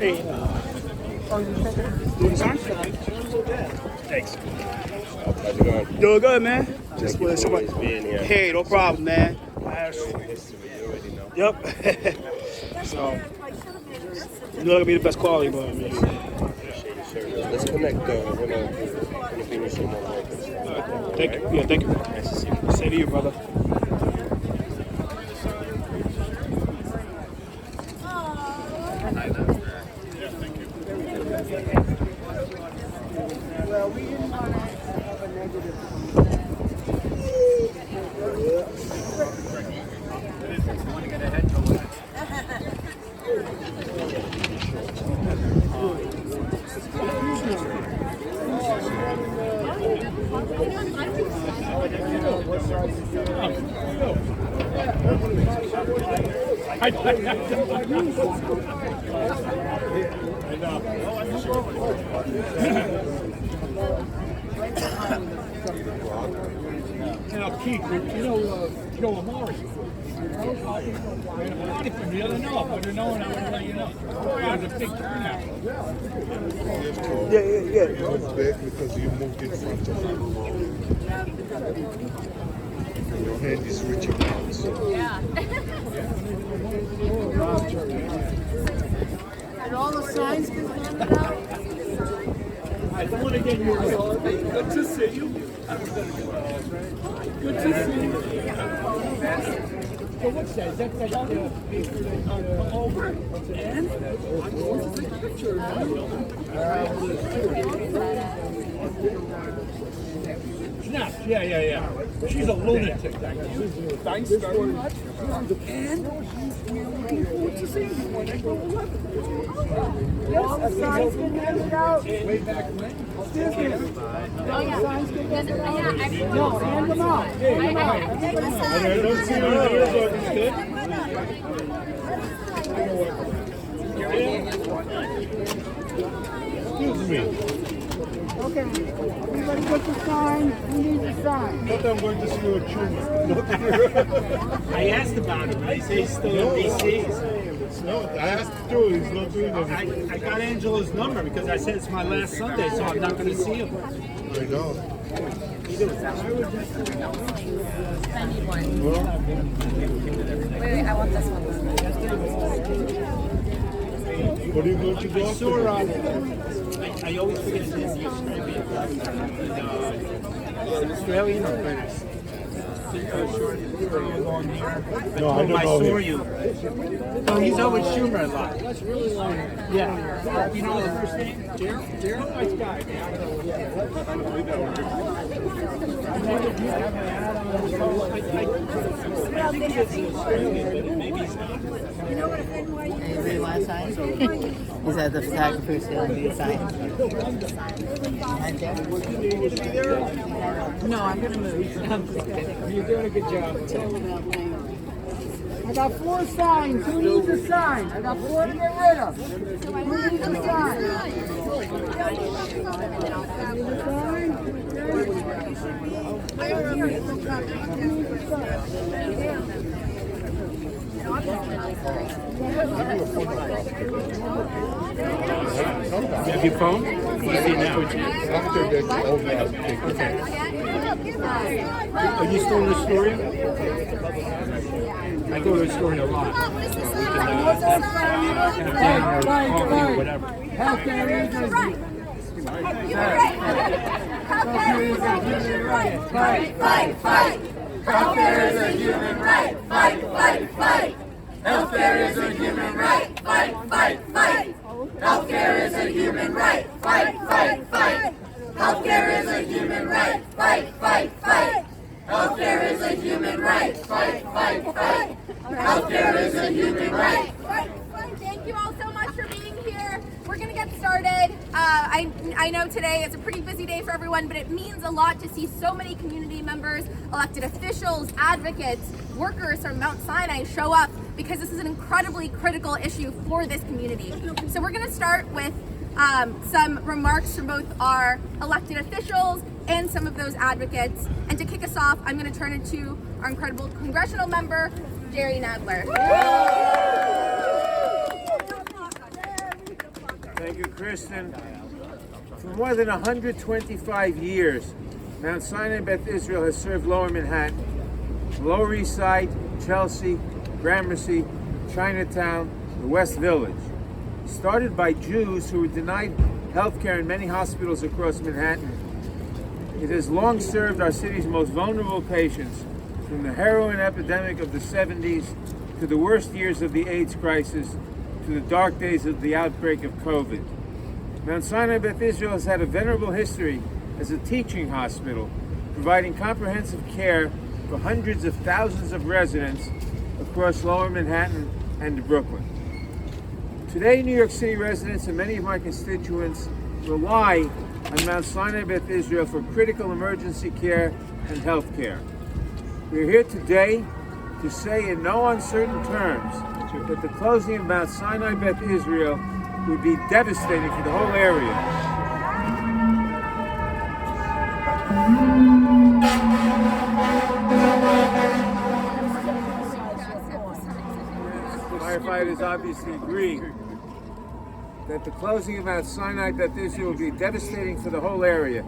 Hey. Doing the sign? Thanks. How's it going? Doing good, man. Just Thank you with for somebody. always being here. Hey, no problem, man. History, you already know. Yep. So, you're not gonna be the best quality, but I mean. Appreciate your service. Let's connect when I finish some more work. Thank you. Yeah, thank you. Nice to see you. Same to you, brother. Well, we didn't want to have a negative. Now, Keith, you know Joe Amari. I don't know, but you know, and I would let you know. There's a big turnout. Yeah. It was big because you moved in front of him. And your hand is reaching out. So. And all the signs been handed out? I don't want to get you good to see you. Good to see you. So what's that? Is that over? And? Picture. Snap. Yeah. She's a lunatic. Thanks very much. And good to see you when I go 11. Yes, a sign's been handed out. Way back when? Excuse me. Signs been handed out? Yeah, No, hand them out. Hand them out. I don't see any videos of this kid. Excuse me. Okay. Everybody get the sign. Who needs a sign? I thought I'm going to see you at Chuma. I asked about him, and he says he's still in DC. No, I asked too. He's not doing anything. I got Angela's number because I said it's my last Sunday, so I'm not going to see him. I know. I need one. Wait, I want this one. What are you going to do after? I always forget his name. Australian or British? No, I don't I know saw him. you. Oh, he's always Schumer a lot. Yeah. You know the first name? Gerald? Nice guy, Anybody want a sign? Is that the photographer still need a sign? No, I'm going to move. You're doing a good job. I got 4 signs. Who needs a sign? I got 4 to get rid of. Who needs a sign? Need a sign? Have your phone? What is it now? After that, all that. Are you still in the story? I go to the story a lot. Right. Whatever. Healthcare is a Healthcare is a human right. Fight. Healthcare is a human right. Fight. Healthcare is a human right. Fight. Healthcare is a human right. Fight. Healthcare is a human right. Fight. Healthcare is a human right. Thank you all so much for being here. We're going to get started. I know today is a pretty busy day for everyone, but it means a lot to see so many community members, elected officials, advocates, workers from Mount Sinai show up because this is an incredibly critical issue for this community. So we're going to start with some remarks from both our elected officials and some of those advocates. And to kick us off, I'm going to turn it to our incredible congressional member, Jerry Nadler. Thank you, Kristen. For more than 125 years, Mount Sinai Beth Israel has served Lower Manhattan, Lower East Side, Chelsea, Gramercy, Chinatown, the West Village. Started by Jews who were denied health care in many hospitals across Manhattan, it has long served our city's most vulnerable patients, from the heroin epidemic of the 70s to the worst years of the AIDS crisis to the dark days of the outbreak of COVID. Mount Sinai Beth Israel has had a venerable history as a teaching hospital, providing comprehensive care for hundreds of thousands of residents across Lower Manhattan and Brooklyn. Today, New York City residents and many of my constituents rely on Mount Sinai Beth Israel for critical emergency care and health care. We are here today to say in no uncertain terms that the closing of Mount Sinai Beth Israel would be devastating for the whole area. Firefighters obviously agree that the closing of Mount Sinai Beth Israel will be devastating for the whole area,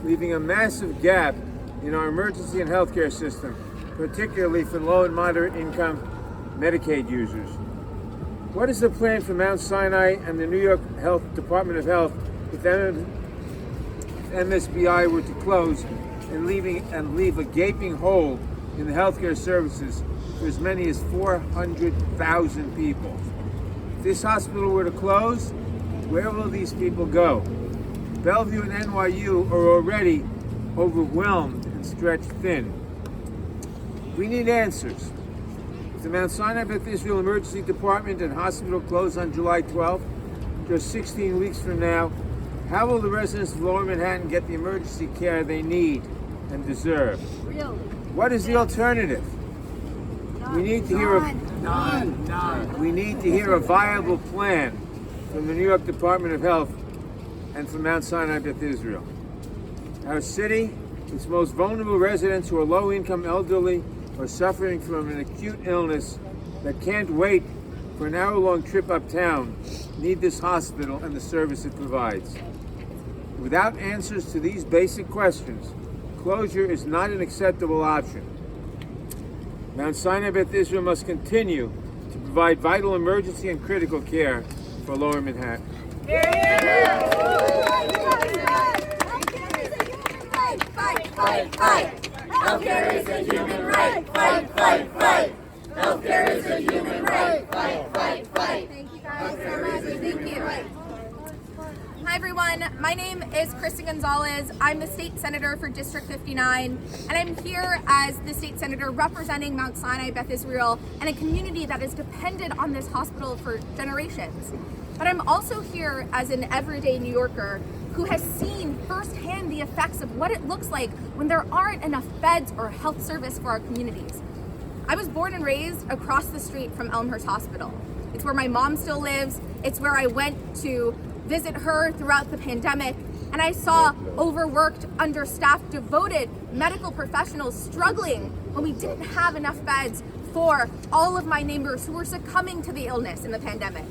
leaving a massive gap in our emergency and healthcare system, particularly for low and moderate income Medicaid users. What is the plan for Mount Sinai and the New York Department of Health if MSBI were to close and leave a gaping hole in the healthcare services for as many as 400,000 people? If this hospital were to close, where will these people go? Bellevue and NYU are already overwhelmed and stretched thin. We need answers. If the Mount Sinai Beth Israel Emergency Department and hospital close on July 12th, just 16 weeks from now, how will the residents of Lower Manhattan get the emergency care they need and deserve? Really? What is the alternative? We need to hear we need to hear a viable plan from the New York Department of Health and from Mount Sinai Beth Israel. Our city, its most vulnerable residents who are low-income elderly or suffering from an acute illness that can't wait for an hour-long trip uptown, need this hospital and the service it provides. Without answers to these basic questions, closure is not an acceptable option. Mount Sinai Beth Israel must continue to provide vital emergency and critical care for Lower Manhattan. Fight, fight. Healthcare is a human right. Fight, fight, fight. Healthcare is a human right. Fight, fight, fight. Thank you guys so much. Thank you. Hi everyone, my name is Kristen Gonzalez. I'm the state senator for District 59, and I'm here as the state senator representing Mount Sinai Beth Israel and a community that has depended on this hospital for generations. But I'm also here as an everyday New Yorker who has seen firsthand the effects of what it looks like when there aren't enough beds or health service for our communities. I was born and raised across the street from Elmhurst Hospital. It's where my mom still lives. It's where I went to visit her throughout the pandemic, and I saw overworked, understaffed, devoted medical professionals struggling when we didn't have enough beds for all of my neighbors who were succumbing to the illness in the pandemic.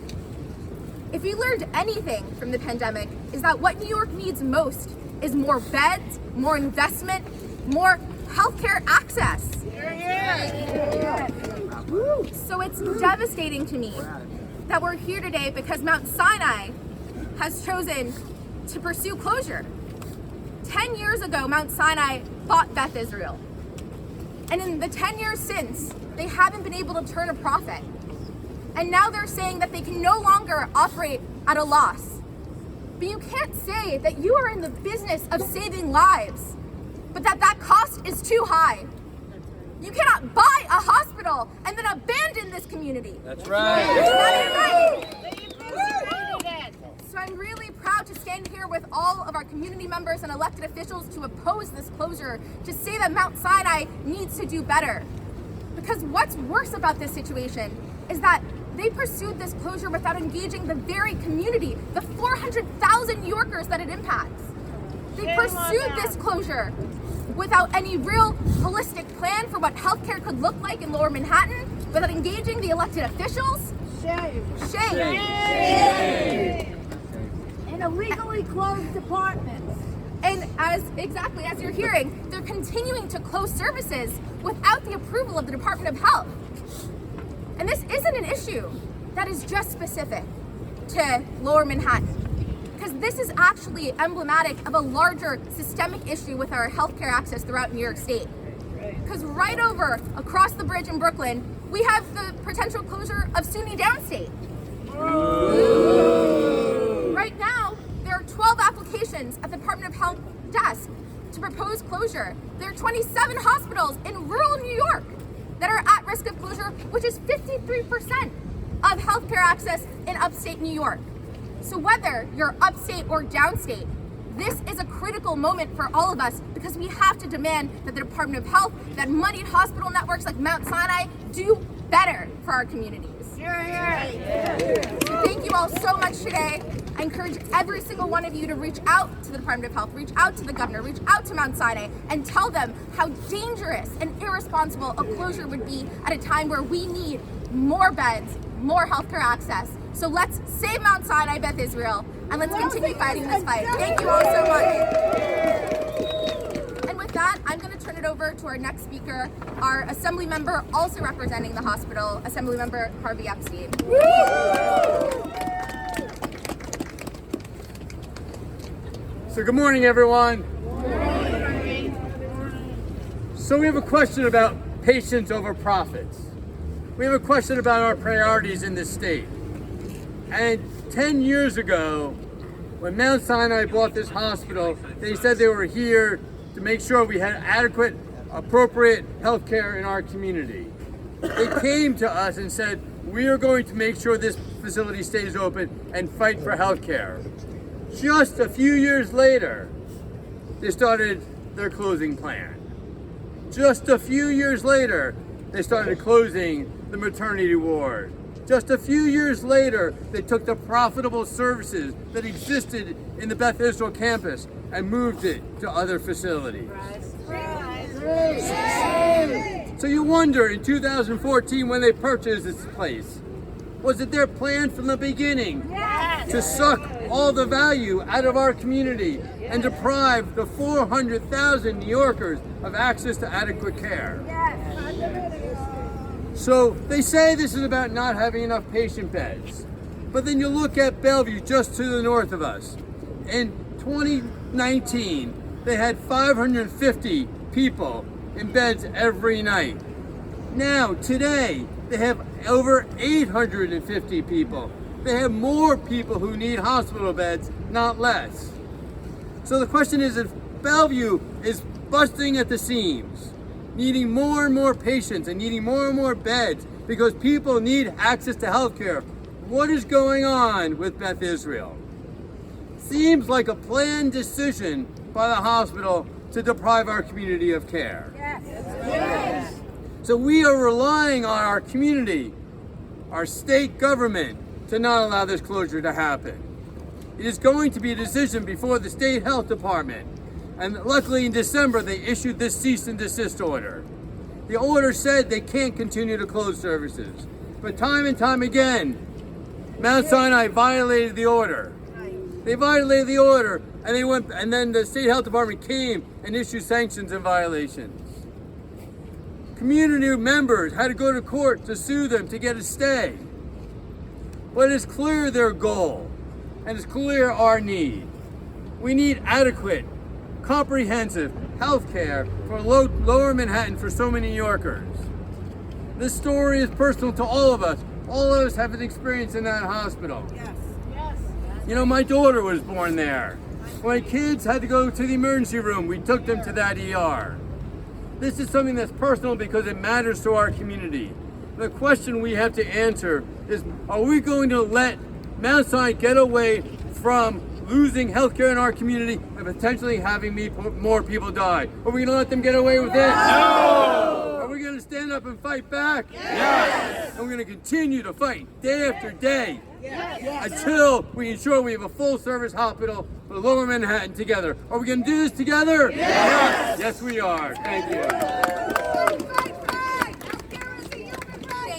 If we learned anything from the pandemic, is that what New York needs most is more beds, more investment, more healthcare access. So it's devastating to me that we're here today because Mount Sinai has chosen to pursue closure. 10 years ago, Mount Sinai bought Beth Israel. And in the 10 years since, they haven't been able to turn a profit. And now they're saying that they can no longer operate at a loss. But you can't say that you are in the business of saving lives, but that cost is too high. You cannot buy a hospital and then abandon this community. That's right. So I'm really proud to stand here with all of our community members and elected officials to oppose this closure, to say that Mount Sinai needs to do better. Because what's worse about this situation is that they pursued this closure without engaging the very community, the 400,000 New Yorkers that it impacts. They pursued this closure without any real holistic plan for what healthcare could look like in Lower Manhattan, without engaging the elected officials. Shame. in illegally closed departments. And exactly as you're hearing, they're continuing to close services without the approval of the Department of Health. And this isn't an issue that is just specific to Lower Manhattan, because this is actually emblematic of a larger systemic issue with our healthcare access throughout New York State. Because right over across the bridge in Brooklyn, we have the potential closure of SUNY Downstate. Right now, there are 12 applications at the Department of Health desk to propose closure. There are 27 hospitals in rural New York that are at risk of closure, which is 53% of healthcare access in upstate New York. So whether you're upstate or downstate, this is a critical moment for all of us because we have to demand that the Department of Health, that moneyed hospital networks like Mount Sinai do better for our communities. So thank you all so much today. I encourage every single one of you to reach out to the Department of Health, reach out to the governor, reach out to Mount Sinai, and tell them how dangerous and irresponsible a closure would be at a time where we need more beds, more healthcare access. So let's save Mount Sinai, Beth Israel, and let's continue fighting this fight. Thank you all so much. And with that, I'm going to turn it over to our next speaker, our assembly member also representing the hospital, Assemblymember Harvey Epstein. So good morning, everyone. So we have a question about patients over profits. We have a question about our priorities in this state. And 10 years ago, when Mount Sinai bought this hospital, they said they were here to make sure we had adequate, appropriate health care in our community. They came to us and said, we are going to make sure this facility stays open and fight for health care. Just a few years later, they started their closing plan. Just a few years later, they started closing the maternity ward. Just a few years later, they took the profitable services that existed in the Beth Israel campus and moved it to other facilities. So you wonder, in 2014, when they purchased this place, was it their plan from the beginning to suck all the value out of our community and deprive the 400,000 New Yorkers of access to adequate care? So they say this is about not having enough patient beds. But then you look at Bellevue, just to the north of us. In 2019, they had 550 people in beds every night. Now, today, they have over 850 people. They have more people who need hospital beds, not less. So the question is, if Bellevue is busting at the seams, needing more and more patients and needing more and more beds because people need access to health care, what is going on with Beth Israel? Seems like a planned decision by the hospital to deprive our community of care. Yes. So we are relying on our community, our state government, to not allow this closure to happen. It is going to be a decision before the state health department. And luckily in December, they issued this cease and desist order. The order said they can't continue to close services. But time and time again, Mount Sinai violated the order. They violated the order, and then the state health department came and issued sanctions and violations. Community members had to go to court to sue them to get a stay. But it's clear their goal, and it's clear our need. We need adequate, comprehensive health care for Lower Manhattan for so many New Yorkers. This story is personal to all of us. All of us have an experience in that hospital. Yes. You know, my daughter was born there. When kids had to go to the emergency room, we took them to that ER. This is something that's personal because it matters to our community. The question we have to answer is, are we going to let Mount Sinai get away from losing healthcare in our community and potentially having more people die? Are we going to let them get away with it? No! Are we going to stand up and fight back? Yes! And we're going to continue to fight day after day until we ensure we have a full-service hospital for Lower Manhattan together. Are we going to do this together? Yes! Yes, we are. Thank you.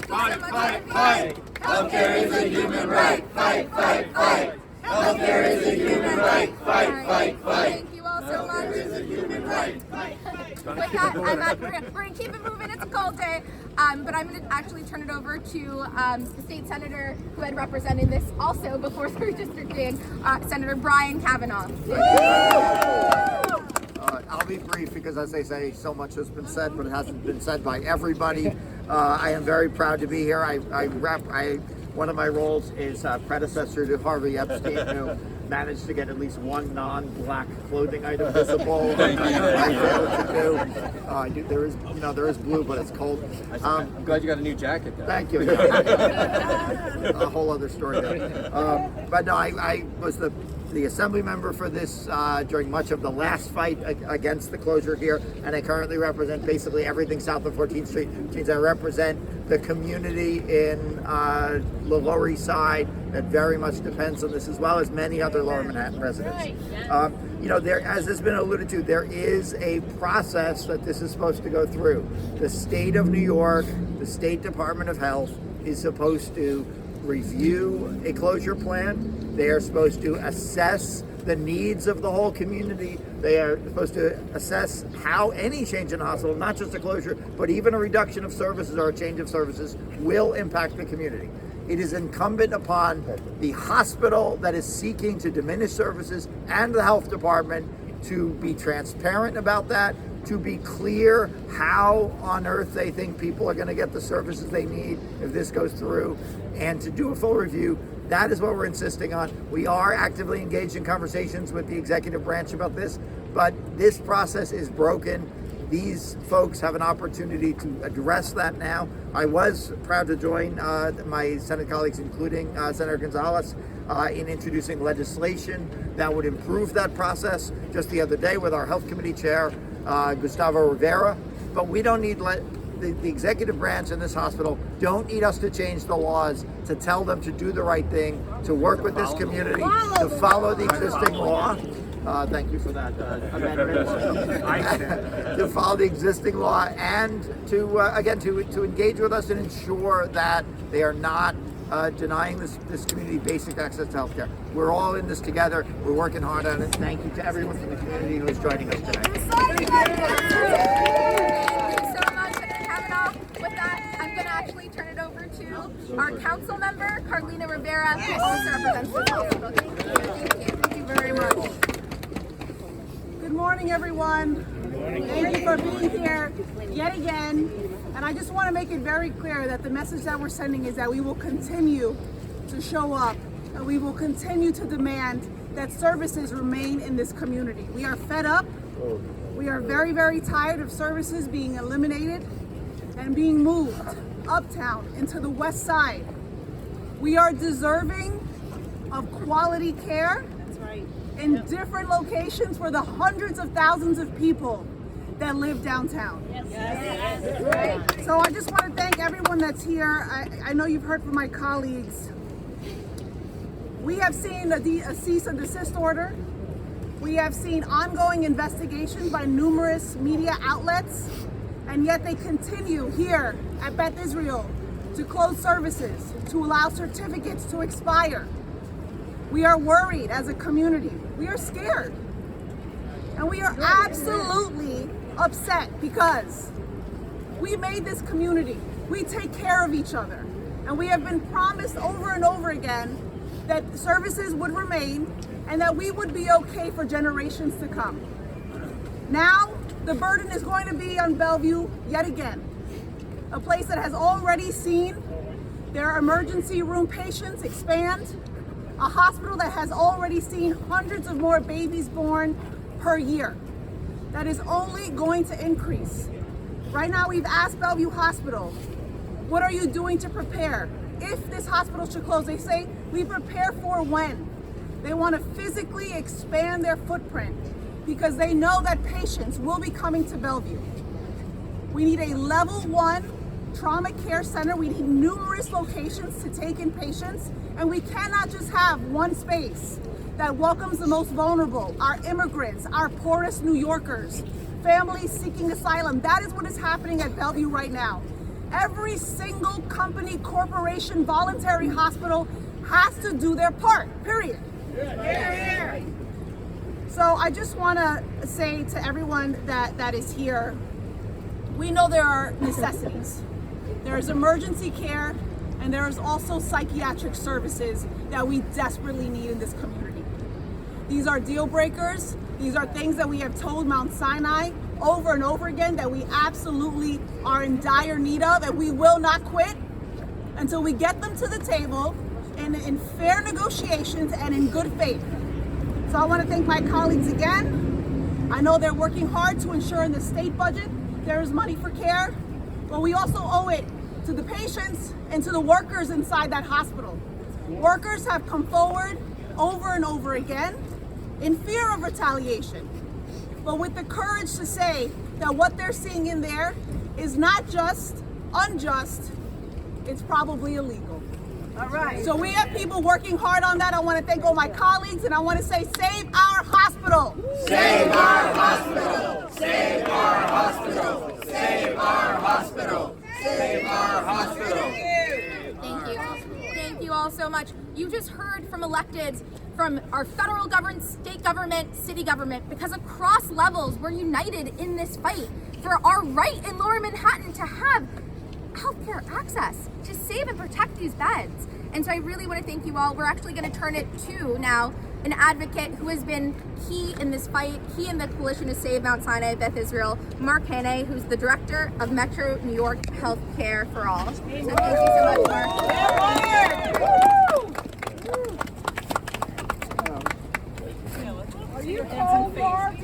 Fight, fight, fight. Healthcare is a human right. Fight, fight, fight. Healthcare is a human right. Fight, fight, fight. Thank you all so much. Healthcare is a human right. With that, we're gonna keep it moving. It's a cold day, but I'm gonna actually turn it over to the state senator who had represented this also before through districting, Senator Brian Kavanaugh. I'll be brief because, as they say, so much has been said, but it hasn't been said by everybody. I am very proud to be here. One of my roles is predecessor to Harvey Epstein, who managed to get at least one non-black clothing item visible. I failed to do. There is blue, but it's cold. I'm glad you got a new jacket, though. Thank you. A whole other story there. But no, I was the assembly member for this during much of the last fight against the closure here, and I currently represent basically everything south of 14th Street, which means I represent the community in the Lower East Side that very much depends on this, as well as many other Lower Manhattan residents. There, as has been alluded to, there is a process that this is supposed to go through. The state of New York, the State Department of Health, is supposed to review a closure plan. They are supposed to assess the needs of the whole community. They are supposed to assess how any change in a hospital, not just a closure, but even a reduction of services or a change of services, will impact the community. It is incumbent upon the hospital that is seeking to diminish services and the health department to be transparent about that, to be clear how on earth they think people are going to get the services they need if this goes through, and to do a full review. That is what we're insisting on. We are actively engaged in conversations with the executive branch about this, but this process is broken. These folks have an opportunity to address that now. I was proud to join my Senate colleagues, including Senator Gonzalez, in introducing legislation that would improve that process just the other day with our Health Committee Chair, Gustavo Rivera. But we don't need the executive branch in this hospital don't need us to change the laws, to tell them to do the right thing, to work with this community, to follow the existing law. Thank you for that amendment. To follow the existing law, and to engage with us and ensure that they are not denying this community basic access to healthcare. We're all in this together. We're working hard on it. Thank you to everyone from the community who is joining us today. Actually turn it over to our council member, Carlina Rivera, who also represents the hospital. Thank you very much. Good morning, everyone. Thank you for being here yet again. And I just want to make it very clear that the message that we're sending is that we will continue to show up, and we will continue to demand that services remain in this community. We are fed up. We are very, very tired of services being eliminated and being moved uptown into the west side. We are deserving of quality care in different locations for the hundreds of thousands of people that live downtown. So I just want to thank everyone that's here. I know you've heard from my colleagues. We have seen a cease and desist order. We have seen ongoing investigations by numerous media outlets, and yet they continue here at Beth Israel to close services, to allow certificates to expire. We are worried as a community. We are scared. And we are absolutely upset because we made this community. We take care of each other. And we have been promised over and over again that services would remain and that we would be okay for generations to come. Now, the burden is going to be on Bellevue yet again, a place that has already seen their emergency room patients expand, a hospital that has already seen hundreds of more babies born per year. That is only going to increase. Right now, we've asked Bellevue Hospital, what are you doing to prepare? If this hospital should close, they say, we prepare for when. They want to physically expand their footprint because they know that patients will be coming to Bellevue. We need a level 1 trauma care center. We need numerous locations to take in patients, and we cannot just have one space that welcomes the most vulnerable, our immigrants, our poorest New Yorkers, families seeking asylum. That is what is happening at Bellevue right now. Every single company, corporation, voluntary hospital has to do their part, period. So I just want to say to everyone that is here, we know there are necessities. There is emergency care, and there is also psychiatric services that we desperately need in this community. These are deal breakers. These are things that we have told Mount Sinai over and over again that we absolutely are in dire need of, and we will not quit until we get them to the table in fair negotiations and in good faith. So I want to thank my colleagues again. I know they're working hard to ensure in the state budget there is money for care, but we also owe it to the patients and to the workers inside that hospital. Workers have come forward over and over again in fear of retaliation, but with the courage to say that what they're seeing in there is not just unjust, it's probably illegal. All right. So we have people working hard on that. I want to thank all my colleagues, and I want to say, save our hospital. Save our hospital. Save our hospital. Save our hospital. Save our hospital. Thank you. Thank you all so much. You just heard from electeds from our federal government, state government, city government, because across levels we're united in this fight for our right in Lower Manhattan to have healthcare access, to save and protect these beds. And so I really want to thank you all. We're actually going to turn it to now an advocate who has been key in this fight, key in the coalition to save Mount Sinai Beth Israel, Mark Haney, who's the director of Metro New York Healthcare for All. So thank you so much, Mark. Are you cold, Mark?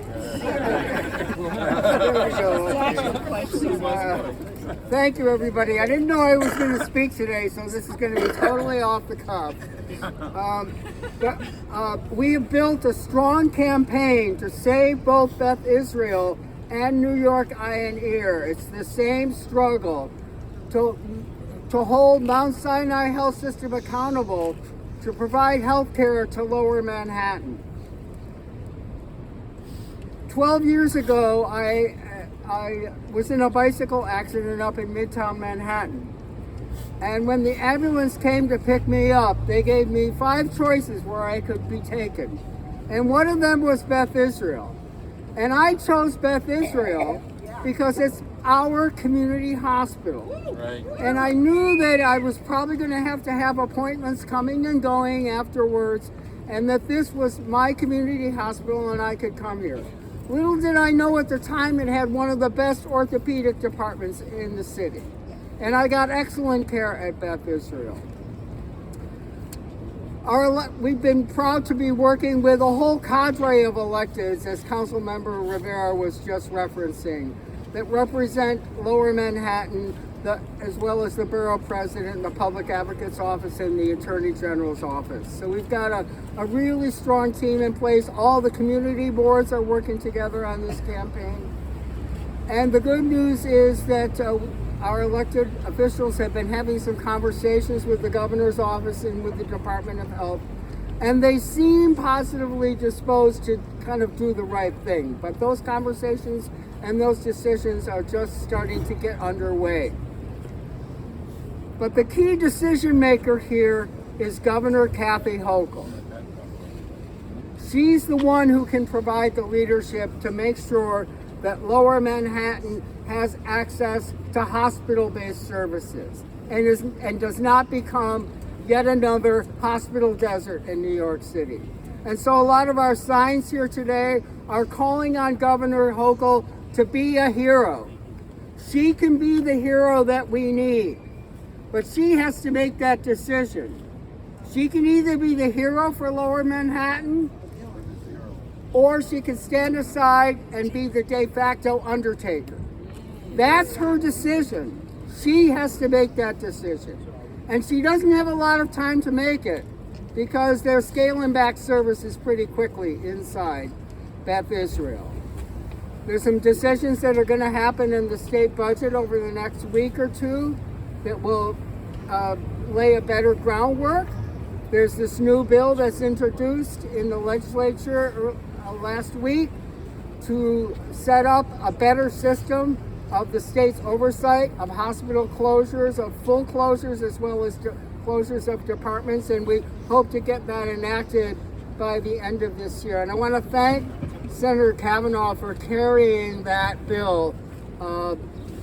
Thank you, everybody. I didn't know I was going to speak today, so this is going to be totally off the cuff. We have built a strong campaign to save both Beth Israel and New York Eye and Ear. It's the same struggle to hold Mount Sinai Health System accountable to provide health care to Lower Manhattan. 12 years ago, I was in a bicycle accident up in Midtown Manhattan. And when the ambulance came to pick me up, they gave me 5 choices where I could be taken. And one of them was Beth Israel. And I chose Beth Israel because it's our community hospital. Right. And I knew that I was probably going to have appointments coming and going afterwards, and that this was my community hospital and I could come here. Little did I know at the time it had one of the best orthopedic departments in the city. And I got excellent care at Beth Israel. We've been proud to be working with a whole cadre of electeds, as Councilmember Rivera was just referencing, that represent Lower Manhattan, as well as the Borough President, the Public Advocate's Office, and the Attorney General's Office. So we've got a really strong team in place. All the community boards are working together on this campaign. And the good news is that our elected officials have been having some conversations with the Governor's Office and with the Department of Health, and they seem positively disposed to kind of do the right thing. But those conversations and those decisions are just starting to get underway. But the key decision maker here is Governor Kathy Hochul. She's the one who can provide the leadership to make sure that Lower Manhattan has access to hospital-based services and does not become yet another hospital desert in New York City. And so a lot of our signs here today are calling on Governor Hochul to be a hero. She can be the hero that we need, but she has to make that decision. She can either be the hero for Lower Manhattan, or she can stand aside and be the de facto undertaker. That's her decision. She has to make that decision. And she doesn't have a lot of time to make it because they're scaling back services pretty quickly inside Beth Israel. There's some decisions that are going to happen in the state budget over the next week or two that will lay a better groundwork. There's this new bill that's introduced in the legislature last week to set up a better system of the state's oversight of hospital closures, of full closures, as well as closures of departments, and we hope to get that enacted by the end of this year. And I want to thank Senator Kavanaugh for carrying that bill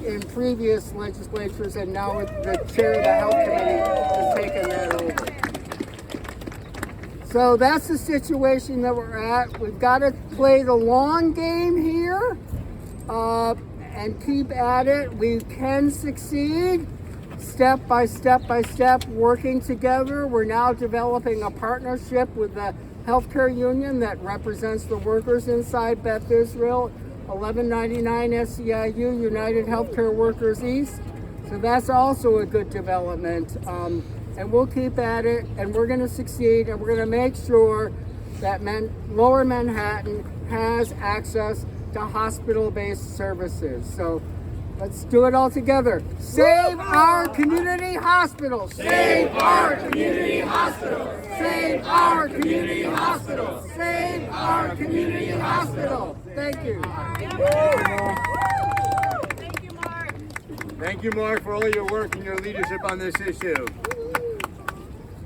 in previous legislatures, and now the chair of the Health Committee has taken that over. So that's the situation that we're at. We've got to play the long game here and keep at it. We can succeed step by step by step, working together. We're now developing a partnership with the healthcare union that represents the workers inside Beth Israel, 1199 SEIU, United Healthcare Workers East. So that's also a good development. And we'll keep at it, and we're going to succeed, and we're going to make sure that Lower Manhattan has access to hospital-based services. So let's do it all together. Save our community hospitals. Save our community hospitals. Save our community hospitals. Save our community hospital. Thank you. Thank you, Mark, for all your work and your leadership on this issue.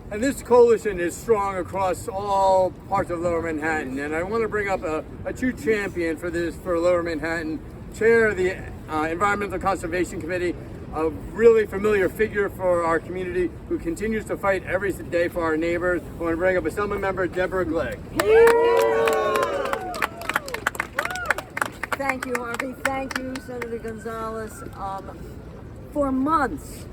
And this coalition is strong across all parts of Lower Manhattan. And I want to bring up a true champion for Lower Manhattan, chair of the Environmental Conservation Committee, a really familiar figure for our community who continues to fight every day for our neighbors. I want to bring up Assembly Member Deborah Glick. Thank you, Harvey. Thank you, Senator Gonzalez. For months,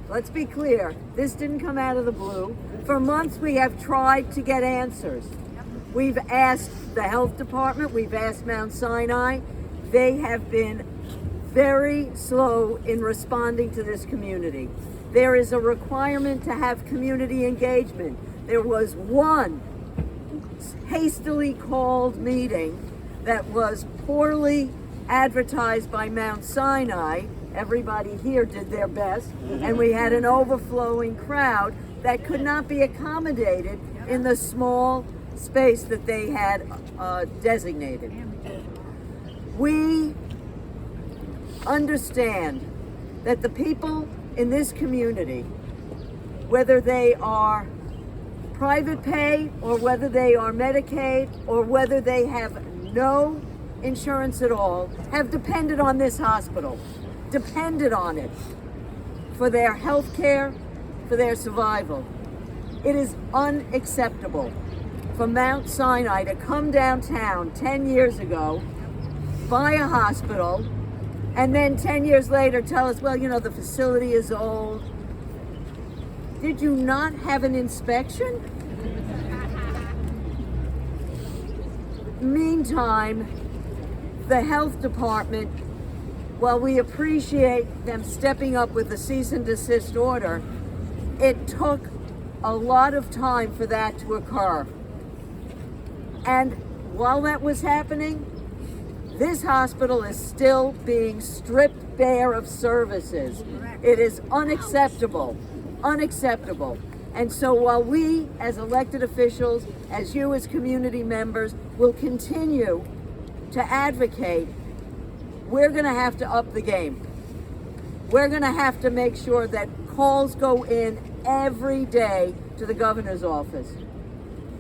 let's be clear, this didn't come out of the blue. For months, we have tried to get answers. We've asked the health department, we've asked Mount Sinai. They have been very slow in responding to this community. There is a requirement to have community engagement. There was one hastily called meeting that was poorly advertised by Mount Sinai. Everybody here did their best, and we had an overflowing crowd that could not be accommodated in the small space that they had designated. We understand that the people in this community, whether they are private pay or whether they are Medicaid or whether they have no insurance at all, have depended on this hospital, depended on it for their health care, for their survival. It is unacceptable for Mount Sinai to come downtown 10 years ago, buy a hospital, and then 10 years later tell us, well, you know, the facility is old. Did you not have an inspection? Meantime, the health department, while we appreciate them stepping up with a cease and desist order, it took a lot of time for that to occur. And while that was happening, this hospital is still being stripped bare of services. It is unacceptable, unacceptable. And so while we as elected officials, as you as community members, will continue to advocate, we're going to have to up the game. We're going to have to make sure that calls go in every day to the governor's office.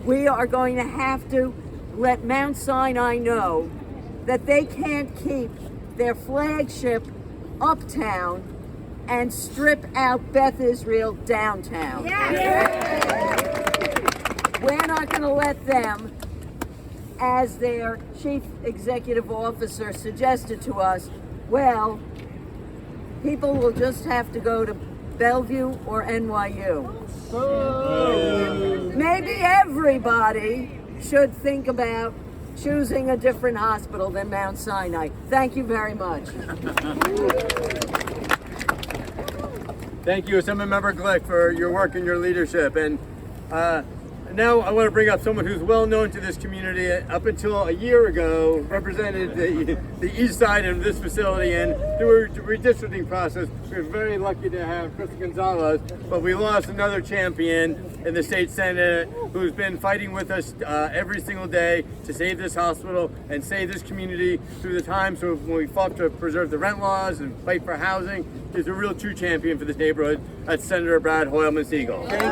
We are going to have to let Mount Sinai know that they can't keep their flagship uptown and strip out Beth Israel downtown. We're not going to let them, as their chief executive officer suggested to us, well, people will just have to go to Bellevue or NYU. Maybe everybody should think about choosing a different hospital than Mount Sinai. Thank you very much. Thank you, Assemblymember Glick, for your work and your leadership. And now I want to bring up someone who's well known to this community. Up until a year ago, represented the east side of this facility, and through a redistricting process, we were very lucky to have Chris Gonzalez, but we lost another champion in the state senate who's been fighting with us every single day to save this hospital and save this community through the times when we fought to preserve the rent laws and fight for housing. Is a real true champion for this neighborhood. That's Senator Brad Holyman Siegel. Thank you.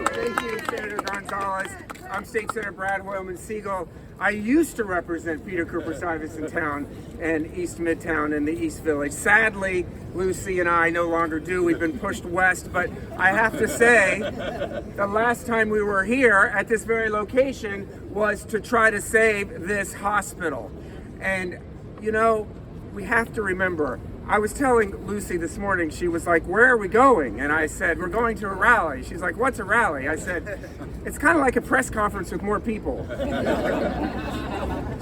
Thank you, Senator Gonzalez. Gonzalez. I'm State Senator Brad Holyman Siegel. I used to represent Peter Cooper Stuyvesant Town and East Midtown and the East Village. Sadly, Lucy and I no longer do. We've been pushed west, but I have to say, the last time we were here at this very location was to try to save this hospital. And, you know, we have to remember, I was telling Lucy this morning, she was like, where are we going? And I said, we're going to a rally. She's like, what's a rally? I said, it's kind of like a press conference with more people.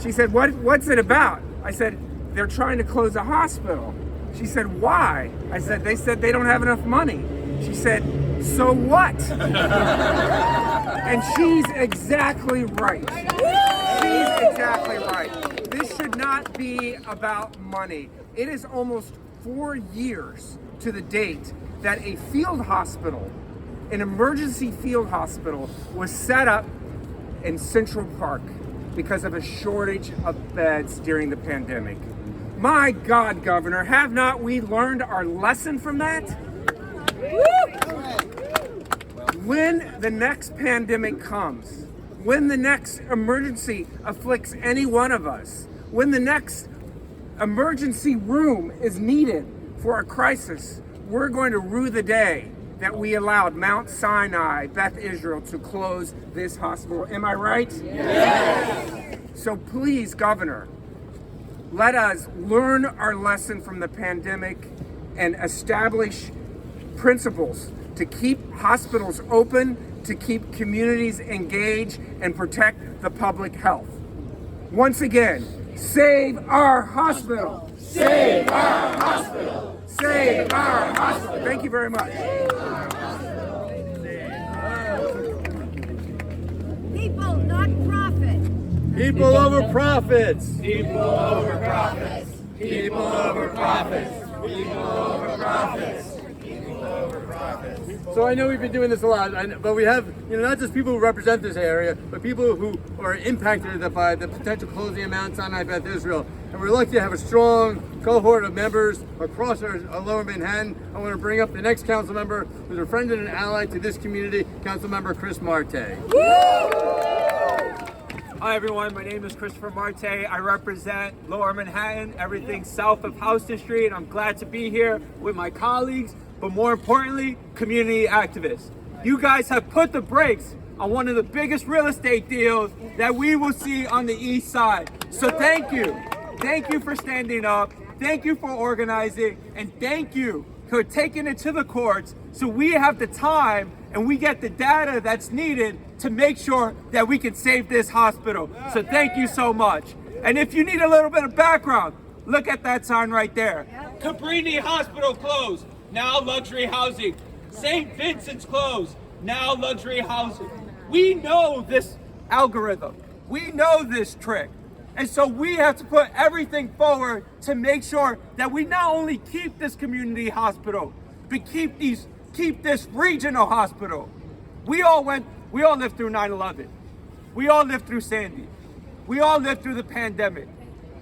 She said, what's it about? I said, they're trying to close a hospital. She said, why? I said, they said they don't have enough money. She said, so what? And she's exactly right. She's exactly right. This should not be about money. It is almost 4 years to the date that a field hospital, an emergency field hospital, was set up in Central Park because of a shortage of beds during the pandemic. My God, Governor, have not we learned our lesson from that? When the next pandemic comes, when the next emergency afflicts any one of us, when the next emergency room is needed for a crisis, we're going to rue the day that we allowed Mount Sinai, Beth Israel, to close this hospital. Am I right? Yes. So please, Governor, let us learn our lesson from the pandemic and establish principles to keep hospitals open, to keep communities engaged, and protect the public health. Once again, save our hospital! Save our hospital! Save our hospital! Thank you very much. People, not profit. People over profits. People over profits. People over profits. People over profits. People over profits. So I know we've been doing this a lot, but we have, not just people who represent this area, but people who are impacted by the potential closing of Mount Sinai, Beth Israel. And we're lucky to have a strong cohort of members across our lower Manhattan. I want to bring up the next council member, who's a friend and an ally to this community, Council Member Chris Marte. Hi everyone, my name is Christopher Marte. I represent Lower Manhattan, everything south of Houston Street. I'm glad to be here with my colleagues, but more importantly, community activists. You guys have put the brakes on one of the biggest real estate deals that we will see on the east side. So thank you. Thank you for standing up. Thank you for organizing. And thank you for taking it to the courts so we have the time and we get the data that's needed to make sure that we can save this hospital. So thank you so much. And if you need a little bit of background, look at that sign right there. Cabrini Hospital closed, now luxury housing. St. Vincent's closed, now luxury housing. We know this algorithm. We know this trick. And so we have to put everything forward to make sure that we not only keep this community hospital, but keep this regional hospital. We all lived through 9/11. We all lived through Sandy. We all lived through the pandemic.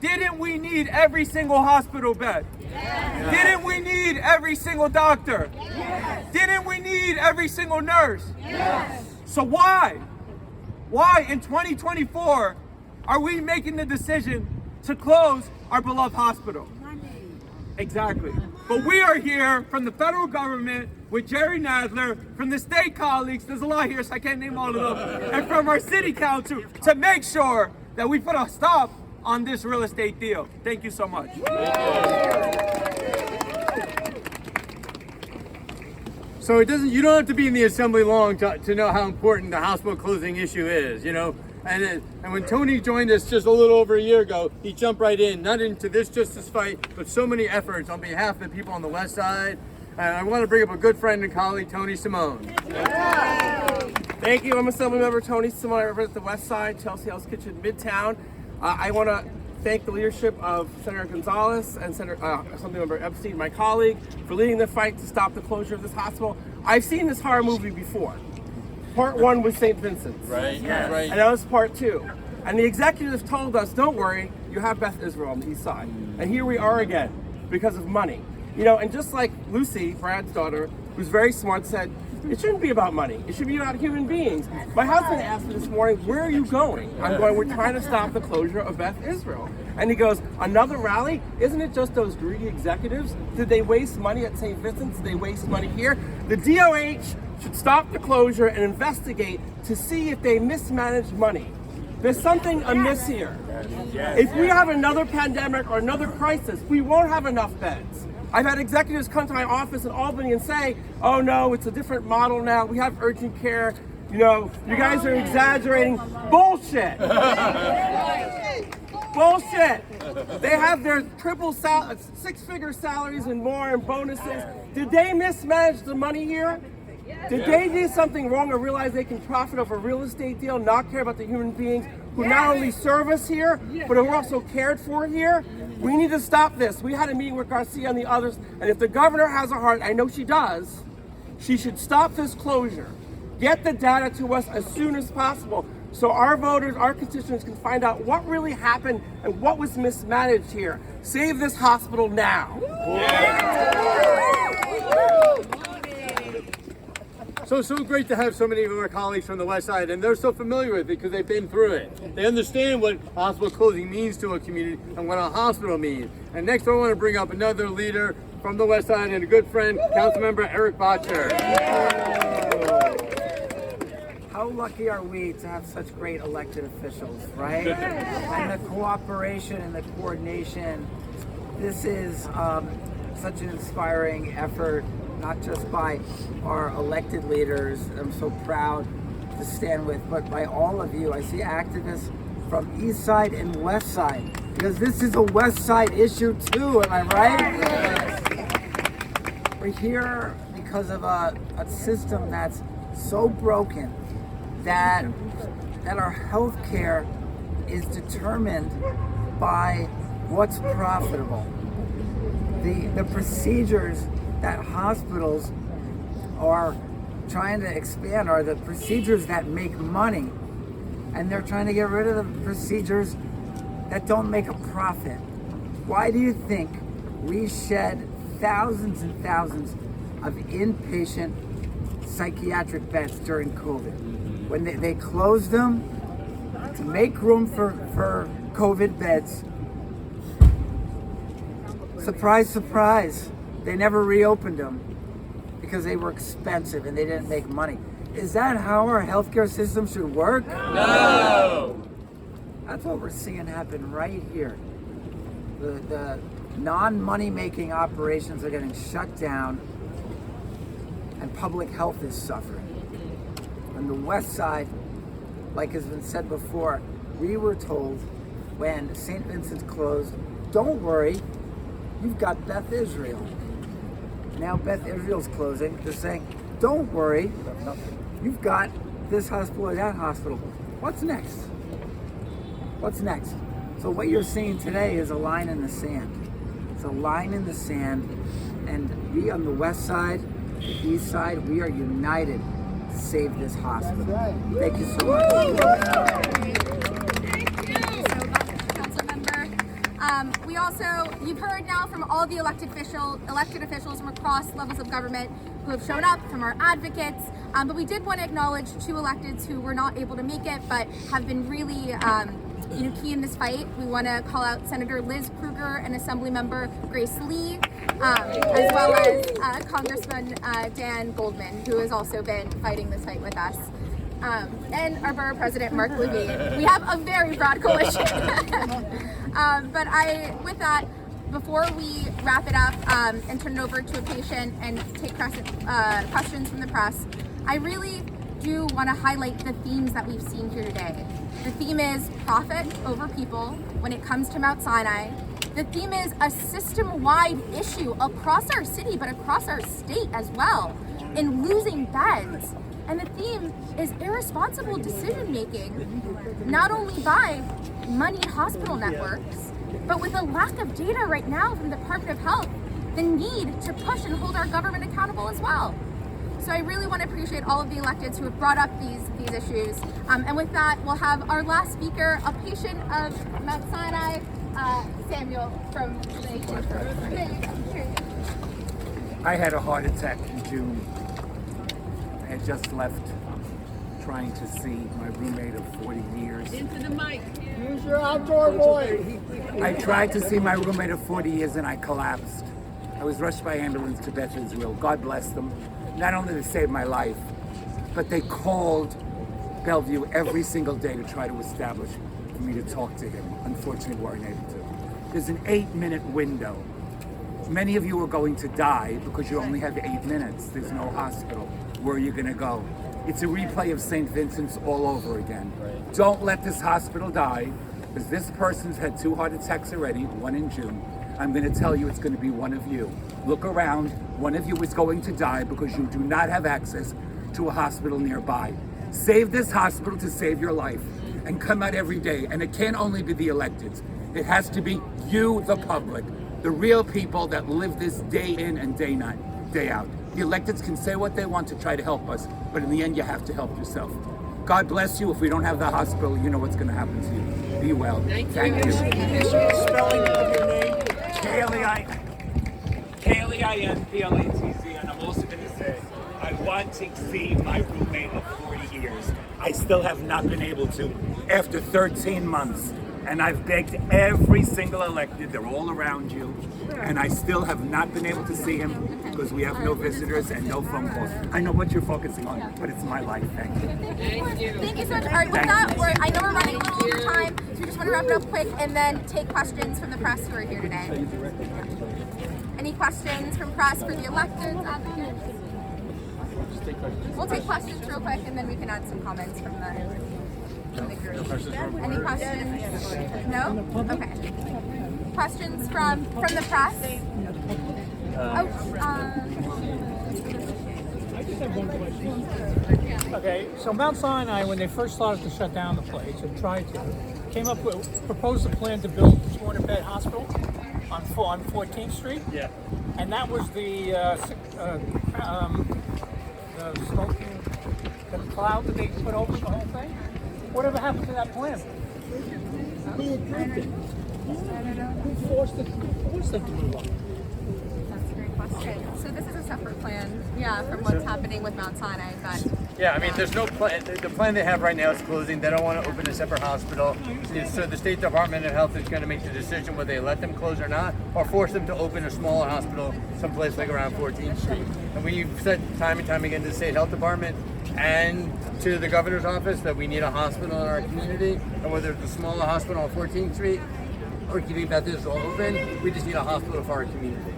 Didn't we need every single hospital bed? Yes. Didn't we need every single doctor? Yes. Didn't we need every single nurse? Yes. So why in 2024 are we making the decision to close our beloved hospital? Exactly. But we are here from the federal government with Jerry Nadler, from the state colleagues, there's a lot here so I can't name all of them, and from our city council to make sure that we put a stop on this real estate deal. Thank you so much. So you don't have to be in the assembly long to know how important the hospital closing issue is, And when Tony joined us just a little over a year ago, he jumped right in, not into this justice fight, but so many efforts on behalf of the people on the west side. And I want to bring up a good friend and colleague, Tony Simone. Thank you. I'm Assemblymember Tony Simone. I represent the west side, Chelsea House Kitchen, Midtown. I want to thank the leadership of Senator Gonzalez and Assemblymember Epstein, my colleague, for leading the fight to stop the closure of this hospital. I've seen this horror movie before. Part 1 was St. Vincent's. Right, yes. Right. And that was part 2. And the executives told us, don't worry, you have Beth Israel on the east side. And here we are again, because of money. You know, and just like Lucy, Brad's daughter, who's very smart, said, it shouldn't be about money. It should be about human beings. My husband asked me this morning, where are you going? I'm going, we're trying to stop the closure of Beth Israel. And he goes, another rally? Isn't it just those greedy executives? Did they waste money at St. Vincent's? Did they waste money here? The DOH should stop the closure and investigate to see if they mismanaged money. There's something amiss here. If we have another pandemic or another crisis, we won't have enough beds. I've had executives come to my office in Albany and say, oh no, it's a different model now. We have urgent care. You know, you guys are exaggerating. Bullshit. Bullshit. They have their six-figure salaries and more and bonuses. Did they mismanage the money here? Did they do something wrong or realize they can profit off a real estate deal, not care about the human beings who not only serve us here, but who are also cared for here? We need to stop this. We had a meeting with Garcia and the others, and if the governor has a heart, I know she does, she should stop this closure. Get the data to us as soon as possible so our voters, our constituents can find out what really happened and what was mismanaged here. Save this hospital now. So great to have so many of our colleagues from the West Side, and they're so familiar with it because they've been through it. They understand what hospital closing means to a community and what a hospital means. And next I want to bring up another leader from the West Side and a good friend, Councilmember Eric Bottcher. How lucky are we to have such great elected officials, right? And the cooperation and the coordination. This is such an inspiring effort, not just by our elected leaders, I'm so proud to stand with, but by all of you. I see activists from East Side and West Side, because this is a West Side issue too, am I right? We're here because of a system that's so broken that our health care is determined by what's profitable. The procedures that hospitals are trying to expand are the procedures that make money, and they're trying to get rid of the procedures that don't make a profit. Why do you think we shed thousands and thousands of inpatient psychiatric beds during COVID? When they closed them to make room for COVID beds. Surprise, surprise. They never reopened them because they were expensive and they didn't make money. Is that how our healthcare system should work? No! That's what we're seeing happen right here. The non-money making operations are getting shut down and public health is suffering. On the West Side, like has been said before, we were told when St. Vincent's closed, don't worry, you've got Beth Israel. Now Beth Israel's closing. They're saying, don't worry, you've got this hospital or that hospital. What's next? What's next? So what you're seeing today is a line in the sand. It's a line in the sand, and we on the West Side, the East Side, we are united to save this hospital. Thank you so much. We also, you've heard now from all the elected officials from across levels of government who have shown up, from our advocates, but we did want to acknowledge two electeds who were not able to make it, but have been really key in this fight. We want to call out Senator Liz Kruger and Assemblymember Grace Lee, as well as Congressman Dan Goldman, who has also been fighting this fight with us. And our borough president, Mark Levine. We have a very broad coalition. But with that, before we wrap it up and turn it over to a patient and take questions from the press, I really do want to highlight the themes that we've seen here today. The theme is profit over people when it comes to Mount Sinai. The theme is a system-wide issue across our city, but across our state as well, in losing beds. And the theme is irresponsible decision-making, not only by moneyed hospital networks, but with a lack of data right now from the Department of Health, the need to push and hold our government accountable as well. So I really want to appreciate all of the electeds who have brought up these issues. And with that, we'll have our last speaker, a patient of Mount Sinai, Samuel from the I had a heart attack in June. I had just left trying to see my roommate of 40 years. Into the mic. Use your outdoor voice. I tried to see my roommate of 40 years and I collapsed. I was rushed by ambulance to Batchu, Israel. God bless them. Not only they saved my life, but they called Bellevue every single day to try to establish for me to talk to him. Unfortunately, we weren't able to. There's an 8-minute window. Many of you are going to die because you only have 8 minutes. There's no hospital. Where are you going to go? It's a replay of St. Vincent's all over again. Don't let this hospital die, because this person's had 2 heart attacks already, 1 in June. I'm going to tell you it's going to be one of you. Look around. One of you is going to die because you do not have access to a hospital nearby. Save this hospital to save your life, and come out every day. And it can't only be the electeds. It has to be you, the public, the real people that live this day in and day out. The electeds can say what they want to try to help us, but in the end, you have to help yourself. God bless you. If we don't have the hospital, you know what's going to happen to you. Be well. Thank you. Spelling of your name? K-L-E-I-N-P-L-A-T-Z, and I'm also going to say, I want to see my roommate of 40 years. I still have not been able to after 13 months. And I've begged every single elected, they're all around you, and I still have not been able to see him because we have no visitors and no phone calls. I know what you're focusing on, but it's my life. Thank you. Thank you so much. All right, with that, I know we're running a little over time, so we just want to wrap it up quick and then take questions from the press who are here today. Any questions from press for the electeds, advocates? We'll take questions real quick and then we can add some comments from the group. Any questions? No? Okay. Questions from the press? I just have one question. Okay, so Mount Sinai, when they first started to shut down the place and tried to, proposed a plan to build a 200-bed hospital on 14th Street. Yeah. And that was the smoking, the cloud that they put over the whole thing. Whatever happened to that plan? Who approved it? Who forced them to move on? That's a great question. So this is a separate plan, from what's happening with Mount Sinai, but... Yeah, I mean, there's no plan. The plan they have right now is closing. They don't want to open a separate hospital. So the State Department of Health is going to make the decision whether they let them close or not, or force them to open a smaller hospital someplace like around 14th Street. And we've said time and time again to the State Health Department and to the governor's office that we need a hospital in our community, and whether it's a smaller hospital on 14th Street or keeping Beth Israel open, we just need a hospital for our community.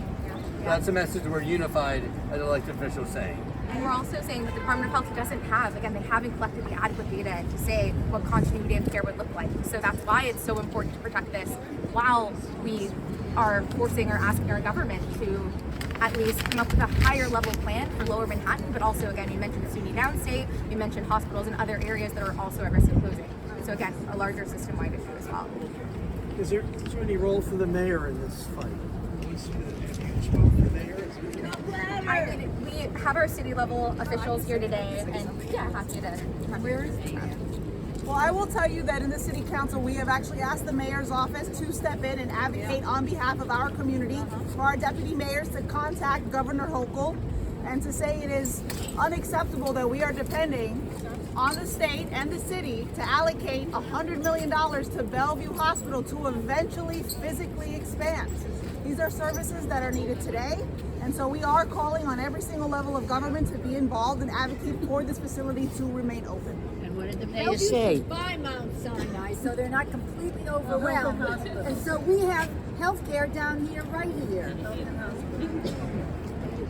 That's a message we're unified as elected officials saying. And we're also saying that the Department of Health doesn't have, again, they haven't collected the adequate data to say what continuity of care would look like. So that's why it's so important to protect this while we are forcing or asking our government to at least come up with a higher level plan for Lower Manhattan, but also, again, you mentioned SUNY downstate, you mentioned hospitals in other areas that are also at risk of closing. So again, a larger system-wide issue as well. Is there any role for the mayor in this fight? We have our city level officials here today, and happy to. Where is he? Well, I will tell you that in the City Council, we have actually asked the mayor's office to step in and advocate on behalf of our community for our deputy mayors to contact Governor Hochul and to say it is unacceptable that we are depending on the state and the city to allocate $100 million to Bellevue Hospital to eventually physically expand. These are services that are needed today, and so we are calling on every single level of government to be involved and advocate for this facility to remain open. And what did the mayor say? By Mount Sinai, so they're not completely overwhelmed. And so we have health care down here, right here.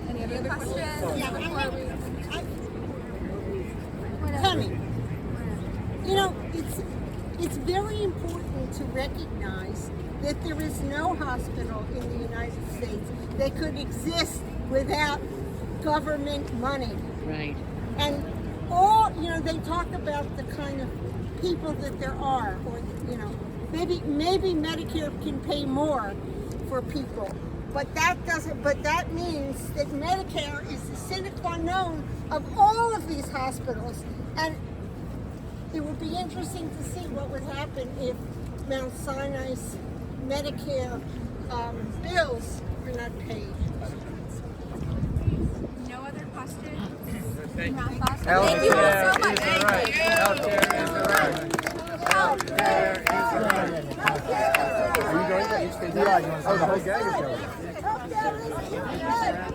Any other questions? Penny, you know, it's very important to recognize that there is no hospital in the United States that could exist without government money. Right. And all, you know, they talk about the kind of people that there are, or, you know, maybe Medicare can pay more for people. But that means that Medicare is the sine qua non of all of these hospitals. And it would be interesting to see what would happen if Mount Sinai's Medicare bills are not paid. Thank you all so much. Healthcare is the right. Healthcare is the right. Are you going to each day? Yeah, the whole gang is going.